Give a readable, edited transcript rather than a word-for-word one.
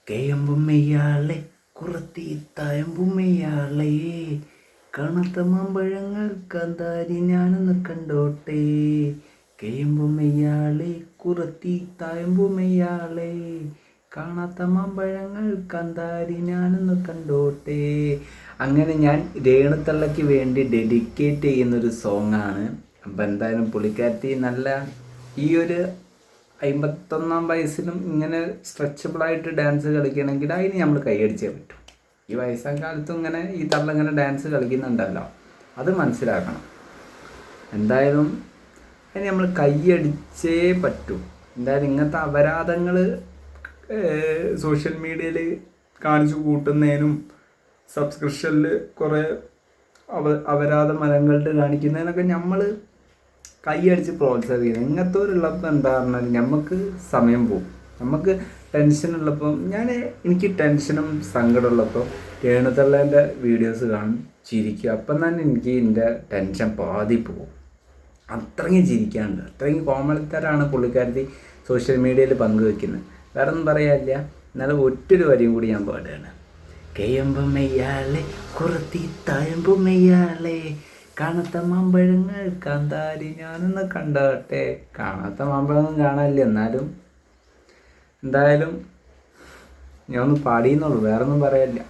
കേയമ്പുമ്മയാളെ കുറത്തി തായമ്പുമ്മയാളെ കാണാത്ത മാമ്പഴങ്ങൾ കാന്താരി ഞാനൊന്ന് കണ്ടോട്ടെ. കേയമ്പുമ്മയാളെ കുറത്തി തായമ്പുമ്മയാളെ കാണാത്ത മാമ്പഴങ്ങൾ കാന്താരി ഞാനൊന്ന് കണ്ടോട്ടെ. അങ്ങനെ ഞാൻ രേണുത്തള്ളയ്ക്ക് വേണ്ടി ഡെഡിക്കേറ്റ് ചെയ്യുന്നൊരു സോങ്ങാണ്. അപ്പം എന്തായാലും പുള്ളിക്കാരത്തി നല്ല ഈ ഒരു 51-ാം വയസ്സിലും ഇങ്ങനെ സ്ട്രെച്ചബിളായിട്ട് ഡാൻസ് കളിക്കണമെങ്കിൽ അതിന് നമ്മൾ കൈയടിച്ചേ പറ്റൂ. ഈ വയസ്സാം കാലത്തും ഇങ്ങനെ ഈ തള്ളിങ്ങനെ ഡാൻസ് കളിക്കുന്നുണ്ടല്ലോ, അത് മനസ്സിലാക്കണം. എന്തായാലും അതിന് നമ്മൾ കൈയടിച്ചേ പറ്റൂ. എന്തായാലും ഇങ്ങനത്തെ അപരാധങ്ങൾ സോഷ്യൽ മീഡിയയിൽ കാണിച്ചു കൂട്ടുന്നതിനും സബ്സ്ക്രിപ്ഷനിൽ കുറേ അപരാധ മരങ്ങളുടെ കാണിക്കുന്നതിനൊക്കെ നമ്മൾ കൈയടിച്ച് പ്രോത്സാഹിപ്പിക്കുന്നത്. ഇങ്ങനത്തോരുള്ളപ്പോൾ എന്താ പറഞ്ഞാൽ നമുക്ക് സമയം പോകും. നമുക്ക് ടെൻഷനുള്ളപ്പം എനിക്ക് ടെൻഷനും സങ്കടമുള്ളപ്പോൾ രേണുതള്ളേൻ്റെ വീഡിയോസ് കാണും, ചിരിക്കും. അപ്പം തന്നെ എനിക്ക് എൻ്റെ ടെൻഷൻ പാതി പോകും. അത്രയും ചിരിക്കാനുണ്ട്, അത്രയും കോമളിത്തരാണ് പുള്ളിക്കാരത്തി സോഷ്യൽ മീഡിയയിൽ പങ്കുവെക്കുന്നത്. വേറെ ഒന്നും പറയാനില്ല. എന്നാലും ഒറ്റൊരു വരിയും കൂടി ഞാൻ പാടുകയാണ്. കേയമ്പുമ്മയാളെ കുറത്തി തായമ്പുമ്മയാളെ കാണാത്ത മാമ്പഴങ്ങൾ കാന്താരി ഞാനൊന്ന് കണ്ടോട്ടെ. കാണാത്ത മാമ്പഴമൊന്നും കാണാനില്ല, എന്തായാലും ഞാൻ ഒന്ന് പാടിയെന്നുള്ളൂ, വേറൊന്നും പറയാനില്ല.